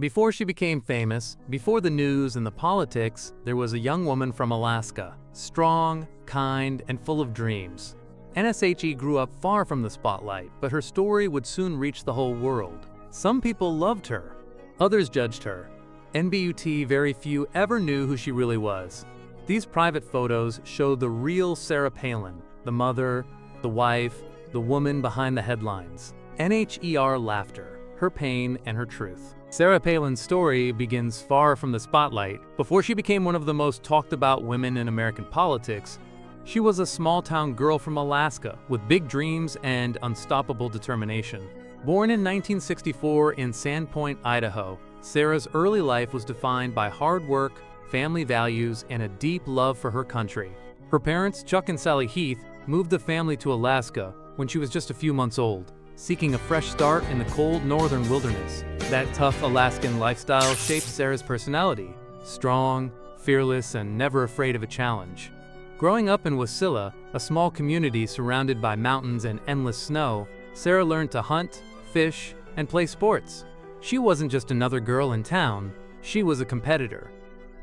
Before she became famous, before the news and the politics, there was a young woman from Alaska, strong, kind, and full of dreams. NSHE grew up far from the spotlight, but her story would soon reach the whole world. Some people loved her, others judged her. NBUT, very few ever knew who she really was. These private photos show the real Sarah Palin, the mother, the wife, the woman behind the headlines. NHER laughter, her pain, and her truth. Sarah Palin's story begins far from the spotlight. Before she became one of the most talked about women in American politics, she was a small-town girl from Alaska with big dreams and unstoppable determination. Born in 1964 in Sandpoint, Idaho, Sarah's early life was defined by hard work, family values, and a deep love for her country. Her parents, Chuck and Sally Heath, moved the family to Alaska when she was just a few months old, seeking a fresh start in the cold northern wilderness. That tough Alaskan lifestyle shaped Sarah's personality, strong, fearless, and never afraid of a challenge. Growing up in Wasilla, a small community surrounded by mountains and endless snow, Sarah learned to hunt, fish, and play sports. She wasn't just another girl in town, she was a competitor.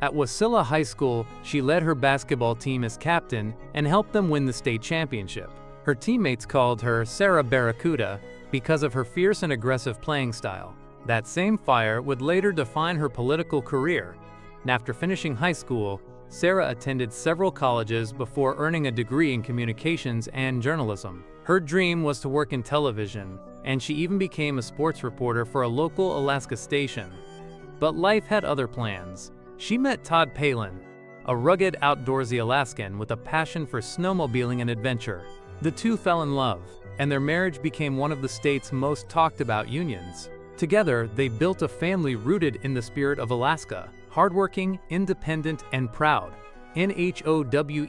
At Wasilla High School, she led her basketball team as captain and helped them win the state championship. Her teammates called her Sarah Barracuda because of her fierce and aggressive playing style. That same fire would later define her political career. And after finishing high school, Sarah attended several colleges before earning a degree in communications and journalism. Her dream was to work in television, and she even became a sports reporter for a local Alaska station. But life had other plans. She met Todd Palin, a rugged, outdoorsy Alaskan with a passion for snowmobiling and adventure. The two fell in love, and their marriage became one of the state's most talked about unions. Together, they built a family rooted in the spirit of Alaska, hardworking, independent, and proud. NHOWEVER,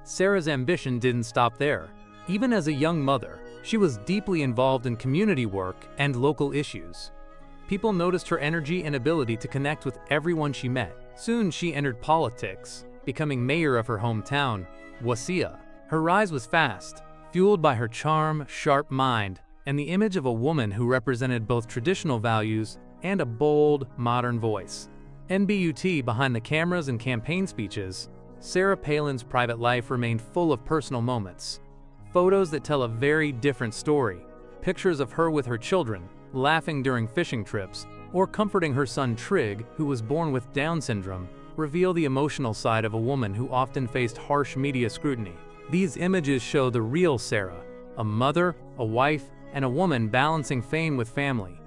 Sarah's ambition didn't stop there. Even as a young mother, she was deeply involved in community work and local issues. People noticed her energy and ability to connect with everyone she met. Soon she entered politics, becoming mayor of her hometown, Wasilla. Her rise was fast, fueled by her charm, sharp mind, and the image of a woman who represented both traditional values and a bold, modern voice. NBUT behind the cameras and campaign speeches, Sarah Palin's private life remained full of personal moments. Photos that tell a very different story. Pictures of her with her children, laughing during fishing trips, or comforting her son Trig, who was born with Down syndrome, reveal the emotional side of a woman who often faced harsh media scrutiny. These images show the real Sarah, a mother, a wife, and a woman balancing fame with family.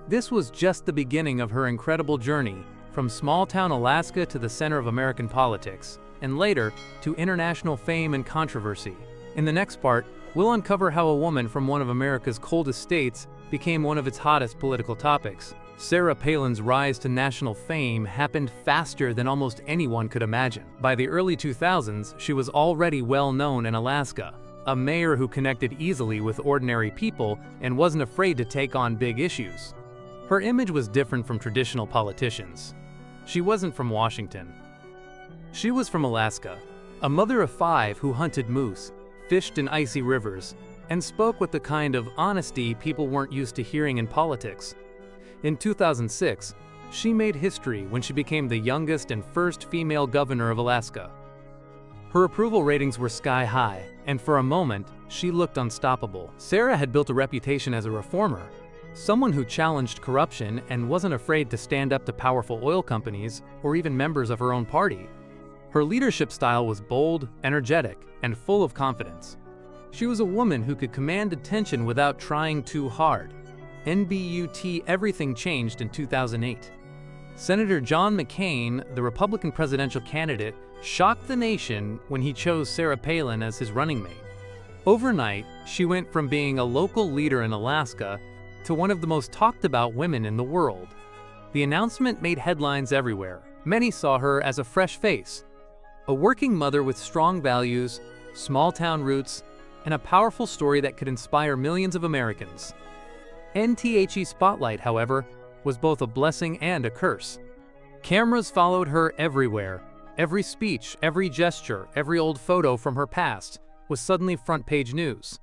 This was just the beginning of her incredible journey, from small-town Alaska to the center of American politics, and later to international fame and controversy. In the next part, we'll uncover how a woman from one of America's coldest states became one of its hottest political topics. Sarah Palin's rise to national fame happened faster than almost anyone could imagine. By the early 2000s, she was already well known in Alaska, a mayor who connected easily with ordinary people and wasn't afraid to take on big issues. Her image was different from traditional politicians. She wasn't from Washington. She was from Alaska, a mother of 5 who hunted moose, fished in icy rivers, and spoke with the kind of honesty people weren't used to hearing in politics. In 2006, she made history when she became the youngest and first female governor of Alaska. Her approval ratings were sky high, and for a moment, she looked unstoppable. Sarah had built a reputation as a reformer, someone who challenged corruption and wasn't afraid to stand up to powerful oil companies or even members of her own party. Her leadership style was bold, energetic, and full of confidence. She was a woman who could command attention without trying too hard. NBUT everything changed in 2008. Senator John McCain, the Republican presidential candidate, shocked the nation when he chose Sarah Palin as his running mate. Overnight, she went from being a local leader in Alaska to one of the most talked about women in the world. The announcement made headlines everywhere. Many saw her as a fresh face, a working mother with strong values, small-town roots, and a powerful story that could inspire millions of Americans. NTHE Spotlight, however, was both a blessing and a curse. Cameras followed her everywhere. Every speech, every gesture, every old photo from her past was suddenly front-page news.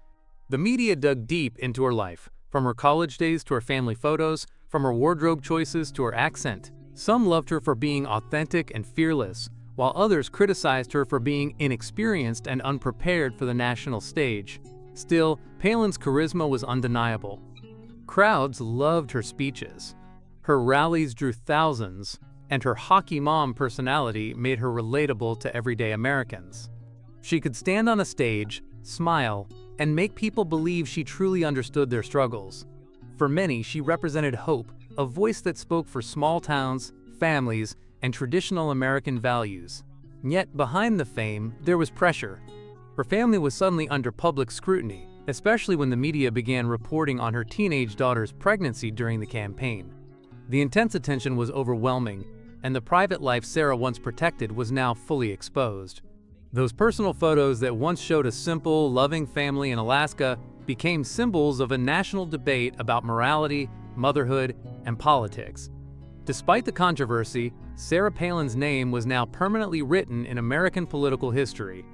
The media dug deep into her life, from her college days to her family photos, from her wardrobe choices to her accent. Some loved her for being authentic and fearless, while others criticized her for being inexperienced and unprepared for the national stage. Still, Palin's charisma was undeniable. Crowds loved her speeches. Her rallies drew thousands, and her hockey mom personality made her relatable to everyday Americans. She could stand on a stage, smile, and make people believe she truly understood their struggles. For many, she represented hope, a voice that spoke for small towns, families, and traditional American values. Yet behind the fame, there was pressure. Her family was suddenly under public scrutiny, especially when the media began reporting on her teenage daughter's pregnancy during the campaign. The intense attention was overwhelming, and the private life Sarah once protected was now fully exposed. Those personal photos that once showed a simple, loving family in Alaska became symbols of a national debate about morality, motherhood, and politics. Despite the controversy, Sarah Palin's name was now permanently written in American political history.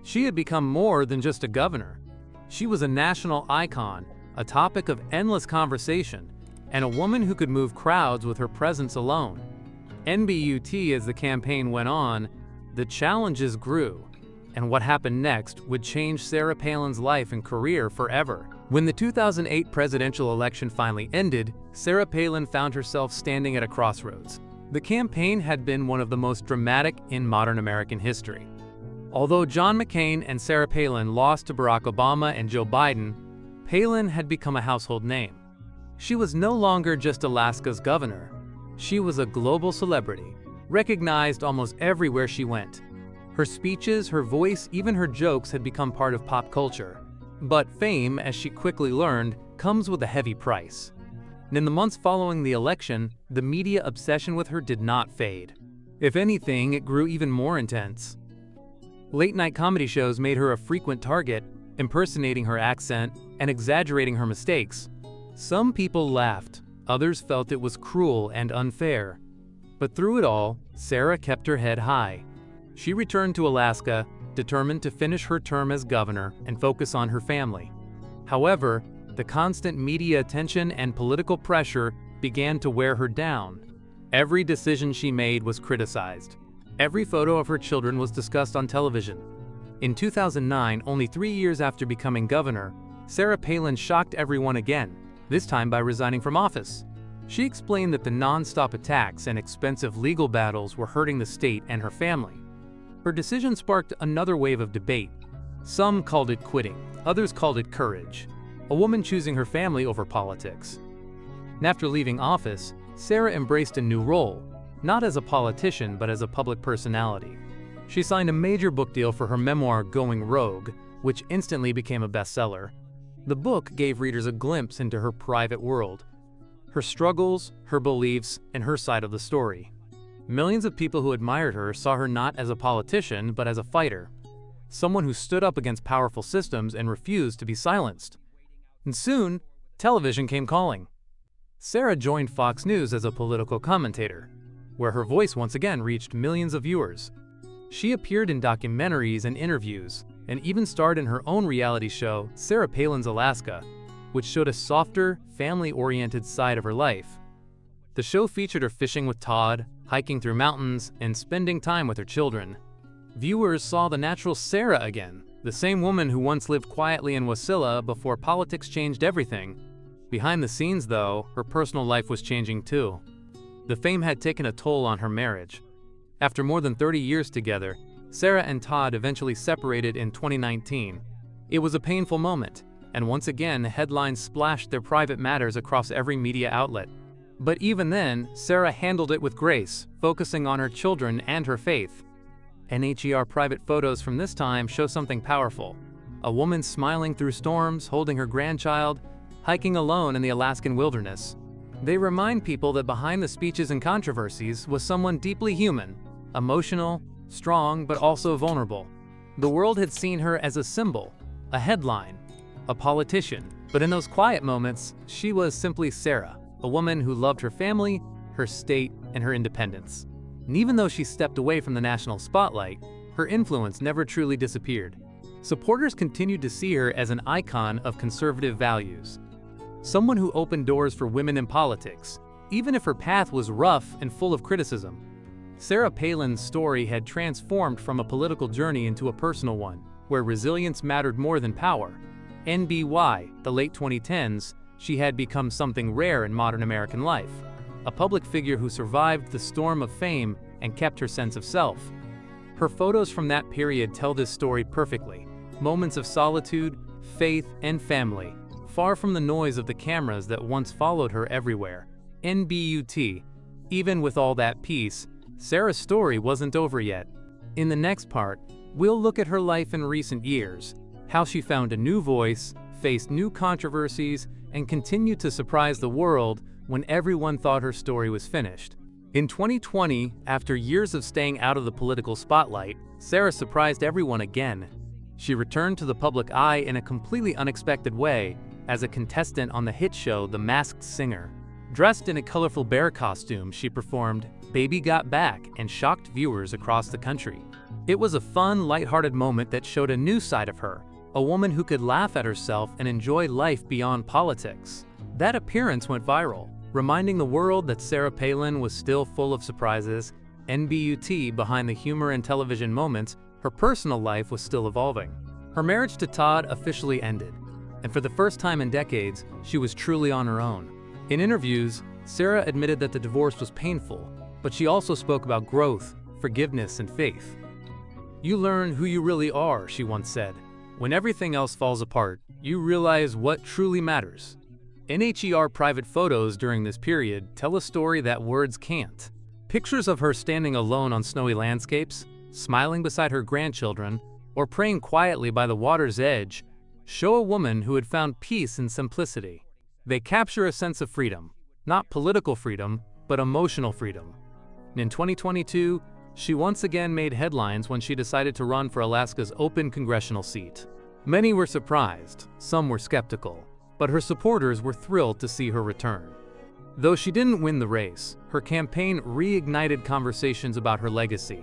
She had become more than just a governor. She was a national icon, a topic of endless conversation, and a woman who could move crowds with her presence alone. NBUT, as the campaign went on, the challenges grew, and what happened next would change Sarah Palin's life and career forever. When the 2008 presidential election finally ended, Sarah Palin found herself standing at a crossroads. The campaign had been one of the most dramatic in modern American history. Although John McCain and Sarah Palin lost to Barack Obama and Joe Biden, Palin had become a household name. She was no longer just Alaska's governor. She was a global celebrity, recognized almost everywhere she went. Her speeches, her voice, even her jokes had become part of pop culture. But fame, as she quickly learned, comes with a heavy price. And in the months following the election, the media obsession with her did not fade. If anything, it grew even more intense. Late-night comedy shows made her a frequent target, impersonating her accent and exaggerating her mistakes. Some people laughed, others felt it was cruel and unfair. But through it all, Sarah kept her head high. She returned to Alaska, determined to finish her term as governor and focus on her family. However, the constant media attention and political pressure began to wear her down. Every decision she made was criticized. Every photo of her children was discussed on television. In 2009, only 3 years after becoming governor, Sarah Palin shocked everyone again, this time by resigning from office. She explained that the non-stop attacks and expensive legal battles were hurting the state and her family. Her decision sparked another wave of debate. Some called it quitting, others called it courage, a woman choosing her family over politics. And after leaving office, Sarah embraced a new role, not as a politician but as a public personality. She signed a major book deal for her memoir Going Rogue, which instantly became a bestseller. The book gave readers a glimpse into her private world, her struggles, her beliefs, and her side of the story. Millions of people who admired her saw her not as a politician but as a fighter, someone who stood up against powerful systems and refused to be silenced. And soon, television came calling. Sarah joined Fox News as a political commentator, where her voice once again reached millions of viewers. She appeared in documentaries and interviews, and even starred in her own reality show, Sarah Palin's Alaska, which showed a softer, family-oriented side of her life. The show featured her fishing with Todd, hiking through mountains, and spending time with her children. Viewers saw the natural Sarah again, the same woman who once lived quietly in Wasilla before politics changed everything. Behind the scenes, though, her personal life was changing too. The fame had taken a toll on her marriage. After more than 30 years together, Sarah and Todd eventually separated in 2019. It was a painful moment, and once again, headlines splashed their private matters across every media outlet. But even then, Sarah handled it with grace, focusing on her children and her faith. NHER private photos from this time show something powerful. A woman smiling through storms, holding her grandchild, hiking alone in the Alaskan wilderness. They remind people that behind the speeches and controversies was someone deeply human, emotional, strong, but also vulnerable. The world had seen her as a symbol, a headline, a politician, but in those quiet moments, she was simply Sarah, a woman who loved her family, her state, and her independence. And even though she stepped away from the national spotlight, her influence never truly disappeared. Supporters continued to see her as an icon of conservative values. someone who opened doors for women in politics, even if her path was rough and full of criticism. Sarah Palin's story had transformed from a political journey into a personal one, where resilience mattered more than power. By the late 2010s, she had become something rare in modern American life, a public figure who survived the storm of fame and kept her sense of self. Her photos from that period tell this story perfectly. Moments of solitude, faith, and family, far from the noise of the cameras that once followed her everywhere. Even with all that peace, Sarah's story wasn't over yet. In the next part, we'll look at her life in recent years, how she found a new voice, faced new controversies, and continued to surprise the world when everyone thought her story was finished. In 2020, after years of staying out of the political spotlight, Sarah surprised everyone again. She returned to the public eye in a completely unexpected way as a contestant on the hit show The Masked Singer. Dressed in a colorful bear costume, she performed "Baby Got Back" and shocked viewers across the country. It was a fun, lighthearted moment that showed a new side of her, a woman who could laugh at herself and enjoy life beyond politics. That appearance went viral, reminding the world that Sarah Palin was still full of surprises. Behind the humor and television moments, her personal life was still evolving. Her marriage to Todd officially ended, and for the first time in decades, she was truly on her own. In interviews, Sarah admitted that the divorce was painful, but she also spoke about growth, forgiveness, and faith. "You learn who you really are," she once said. "When everything else falls apart, you realize what truly matters." NHER private photos during this period tell a story that words can't. Pictures of her standing alone on snowy landscapes, smiling beside her grandchildren, or praying quietly by the water's edge show a woman who had found peace in simplicity. They capture a sense of freedom, not political freedom, but emotional freedom. In 2022, she once again made headlines when she decided to run for Alaska's open congressional seat. Many were surprised, some were skeptical, but her supporters were thrilled to see her return. Though she didn't win the race, her campaign reignited conversations about her legacy.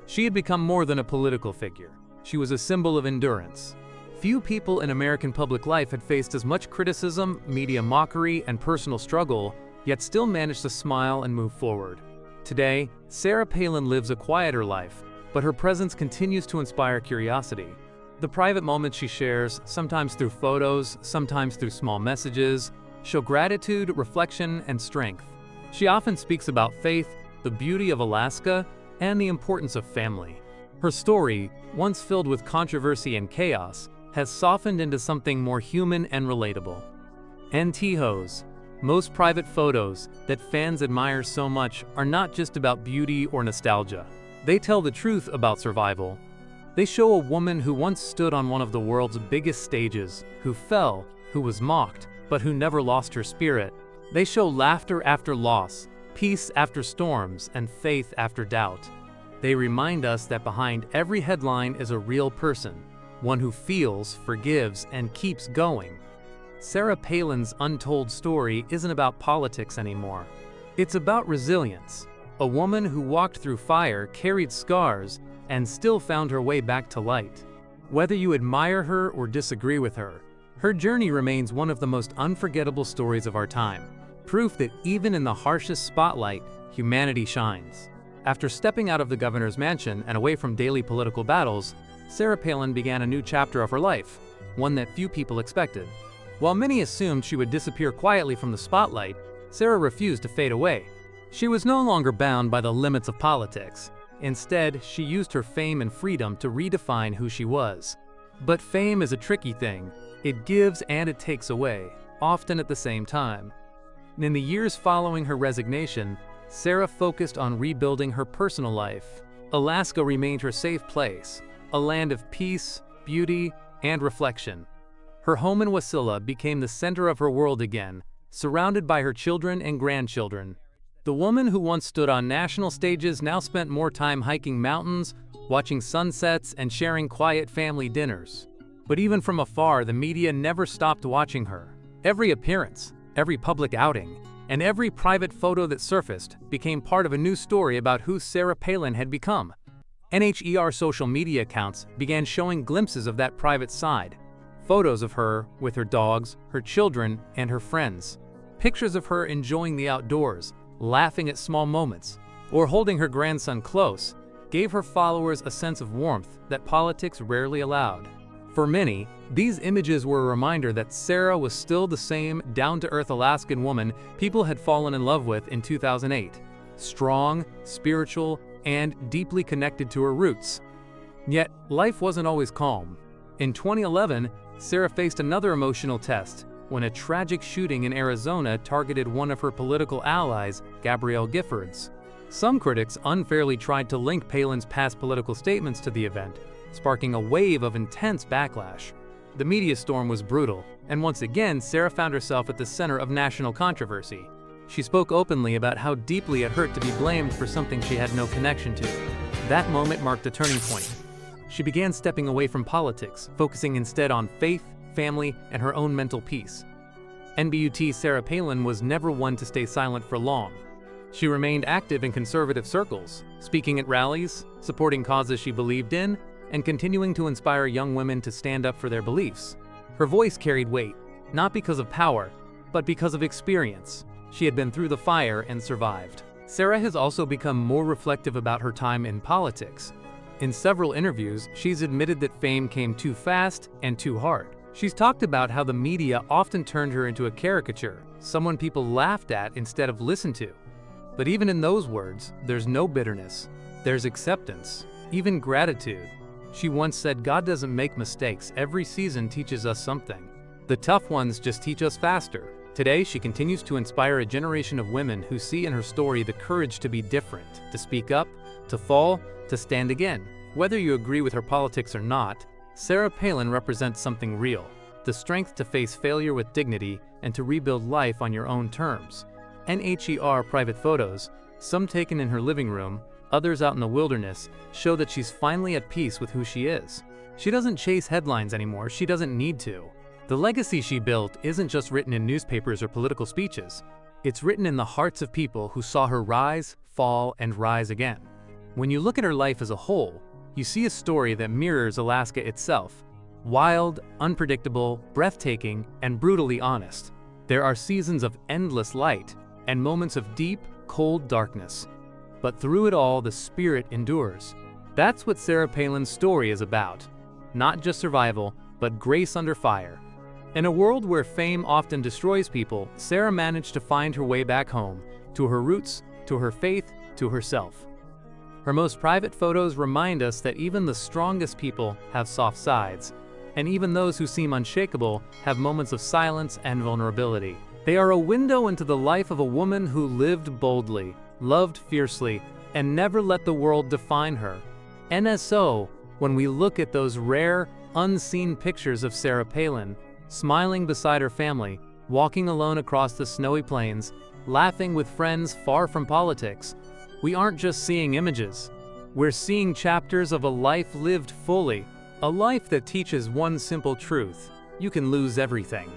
She had become more than a political figure. She was a symbol of endurance. Few people in American public life had faced as much criticism, media mockery, and personal struggle, yet still managed to smile and move forward. Today, Sarah Palin lives a quieter life, but her presence continues to inspire curiosity. The private moments she shares, sometimes through photos, sometimes through small messages, show gratitude, reflection, and strength. She often speaks about faith, the beauty of Alaska, and the importance of family. Her story, once filled with controversy and chaos, has softened into something more human and relatable. NTHOs, most private photos that fans admire so much are not just about beauty or nostalgia. They tell the truth about survival. They show a woman who once stood on one of the world's biggest stages, who fell, who was mocked, but who never lost her spirit. They show laughter after loss, peace after storms, and faith after doubt. They remind us that behind every headline is a real person, one who feels, forgives, and keeps going. Sarah Palin's untold story isn't about politics anymore. It's about resilience. A woman who walked through fire, carried scars, and still found her way back to light. Whether you admire her or disagree with her, her journey remains one of the most unforgettable stories of our time. Proof that even in the harshest spotlight, humanity shines. After stepping out of the governor's mansion and away from daily political battles, Sarah Palin began a new chapter of her life, one that few people expected. While many assumed she would disappear quietly from the spotlight, Sarah refused to fade away. She was no longer bound by the limits of politics. Instead, she used her fame and freedom to redefine who she was. But fame is a tricky thing. It gives and it takes away, often at the same time. In the years following her resignation, Sarah focused on rebuilding her personal life. Alaska remained her safe place, a land of peace, beauty, and reflection. Her home in Wasilla became the center of her world again, surrounded by her children and grandchildren. The woman who once stood on national stages now spent more time hiking mountains, watching sunsets, and sharing quiet family dinners. But even from afar, the media never stopped watching her. Every appearance, every public outing, and every private photo that surfaced became part of a new story about who Sarah Palin had become. NHER social media accounts began showing glimpses of that private side. Photos of her with her dogs, her children, and her friends. Pictures of her enjoying the outdoors, laughing at small moments, or holding her grandson close, gave her followers a sense of warmth that politics rarely allowed. For many, these images were a reminder that Sarah was still the same down-to-earth Alaskan woman people had fallen in love with in 2008. Strong, spiritual, and deeply connected to her roots. Yet, life wasn't always calm. In 2011, Sarah faced another emotional test when a tragic shooting in Arizona targeted one of her political allies, Gabrielle Giffords. Some critics unfairly tried to link Palin's past political statements to the event, sparking a wave of intense backlash. The media storm was brutal, and once again, Sarah found herself at the center of national controversy. She spoke openly about how deeply it hurt to be blamed for something she had no connection to. That moment marked a turning point. She began stepping away from politics, focusing instead on faith, family, and her own mental peace. NBUT Sarah Palin was never one to stay silent for long. She remained active in conservative circles, speaking at rallies, supporting causes she believed in, and continuing to inspire young women to stand up for their beliefs. Her voice carried weight, not because of power, but because of experience. She had been through the fire and survived. Sarah has also become more reflective about her time in politics. In several interviews, she's admitted that fame came too fast and too hard. She's talked about how the media often turned her into a caricature, someone people laughed at instead of listened to. But even in those words, there's no bitterness. There's acceptance, even gratitude. She once said, "God doesn't make mistakes. Every season teaches us something. The tough ones just teach us faster." Today, she continues to inspire a generation of women who see in her story the courage to be different, to speak up, to fall, to stand again. Whether you agree with her politics or not, Sarah Palin represents something real: the strength to face failure with dignity and to rebuild life on your own terms. NHER private photos, some taken in her living room, others out in the wilderness, show that she's finally at peace with who she is. She doesn't chase headlines anymore. She doesn't need to. The legacy she built isn't just written in newspapers or political speeches. It's written in the hearts of people who saw her rise, fall, and rise again. When you look at her life as a whole, you see a story that mirrors Alaska itself. Wild, unpredictable, breathtaking, and brutally honest. There are seasons of endless light and moments of deep, cold darkness. But through it all, the spirit endures. That's what Sarah Palin's story is about. Not just survival, but grace under fire. In a world where fame often destroys people, Sarah managed to find her way back home, to her roots, to her faith, to herself. Her most private photos remind us that even the strongest people have soft sides, and even those who seem unshakable have moments of silence and vulnerability. They are a window into the life of a woman who lived boldly, loved fiercely, and never let the world define her. And so, when we look at those rare, unseen pictures of Sarah Palin, smiling beside her family, walking alone across the snowy plains, laughing with friends far from politics, we aren't just seeing images. We're seeing chapters of a life lived fully, a life that teaches one simple truth: you can lose everything.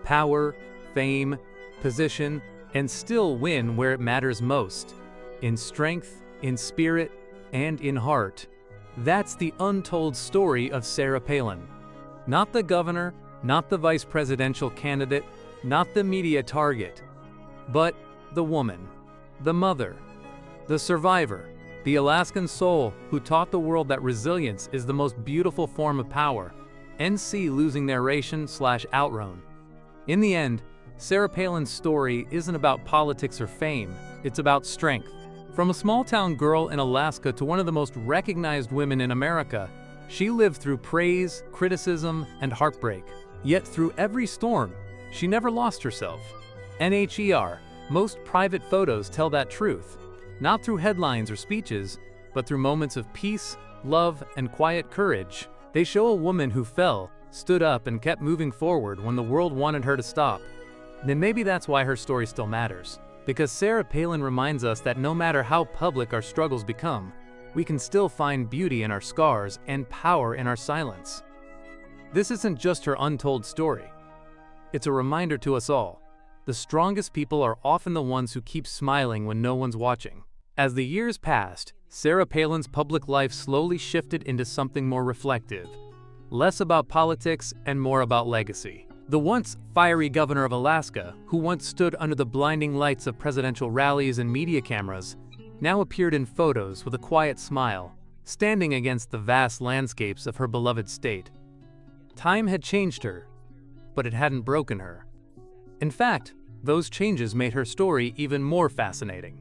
Power, fame, position, and still win where it matters most. In strength, in spirit, and in heart. That's the untold story of Sarah Palin. Not the governor, not the vice presidential candidate, not the media target, but the woman, the mother, the survivor, the Alaskan soul who taught the world that resilience is the most beautiful form of power. NC losing their ration/outgrown. In the end, Sarah Palin's story isn't about politics or fame, it's about strength. From a small-town girl in Alaska to one of the most recognized women in America, she lived through praise, criticism, and heartbreak. Yet through every storm, she never lost herself. NHER, most private photos tell that truth. Not through headlines or speeches, but through moments of peace, love, and quiet courage. They show a woman who fell, stood up, and kept moving forward when the world wanted her to stop. Then maybe that's why her story still matters. Because Sarah Palin reminds us that no matter how public our struggles become, we can still find beauty in our scars and power in our silence. This isn't just her untold story. It's a reminder to us all. The strongest people are often the ones who keep smiling when no one's watching. As the years passed, Sarah Palin's public life slowly shifted into something more reflective. less about politics and more about legacy. The once fiery governor of Alaska, who once stood under the blinding lights of presidential rallies and media cameras, now appeared in photos with a quiet smile, standing against the vast landscapes of her beloved state. Time had changed her, but it hadn't broken her. In fact, those changes made her story even more fascinating.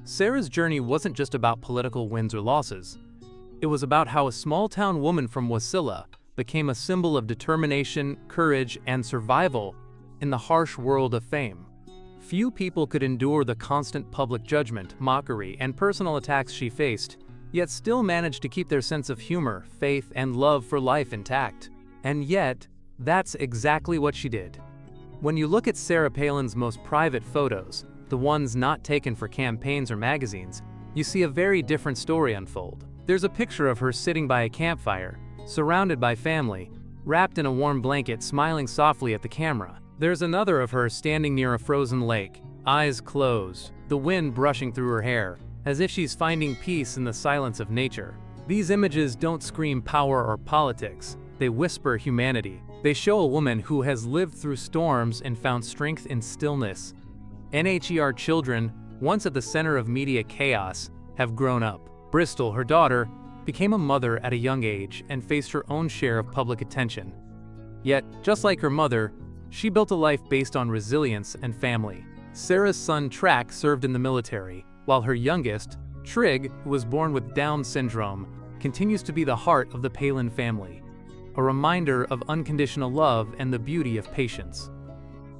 Sarah's journey wasn't just about political wins or losses. It was about how a small-town woman from Wasilla became a symbol of determination, courage, and survival in the harsh world of fame. Few people could endure the constant public judgment, mockery, and personal attacks she faced, yet still managed to keep their sense of humor, faith, and love for life intact. And yet, that's exactly what she did. When you look at Sarah Palin's most private photos, the ones not taken for campaigns or magazines, you see a very different story unfold. There's a picture of her sitting by a campfire, surrounded by family, wrapped in a warm blanket, smiling softly at the camera. There's another of her standing near a frozen lake, eyes closed, the wind brushing through her hair, as if she's finding peace in the silence of nature. These images don't scream power or politics, they whisper humanity. They show a woman who has lived through storms and found strength in stillness. NHER children, once at the center of media chaos, have grown up. Bristol, her daughter, became a mother at a young age and faced her own share of public attention. Yet, just like her mother, she built a life based on resilience and family. Sarah's son Track served in the military, while her youngest, Trig, who was born with Down syndrome, continues to be the heart of the Palin family, a reminder of unconditional love and the beauty of patience.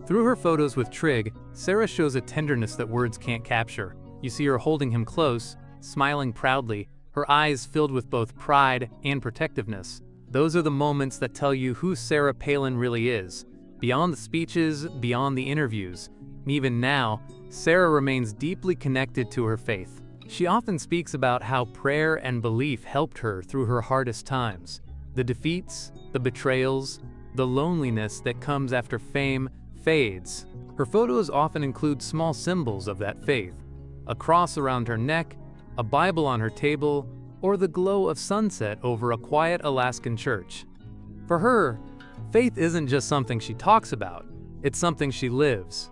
Through her photos with Trig, Sarah shows a tenderness that words can't capture. You see her holding him close, smiling proudly, her eyes filled with both pride and protectiveness. Those are the moments that tell you who Sarah Palin really is. Beyond the speeches, beyond the interviews, and even now, Sarah remains deeply connected to her faith. She often speaks about how prayer and belief helped her through her hardest times. The defeats, the betrayals, the loneliness that comes after fame fades. Her photos often include small symbols of that faith: a cross around her neck, a Bible on her table, or the glow of sunset over a quiet Alaskan church. For her, faith isn't just something she talks about, it's something she lives.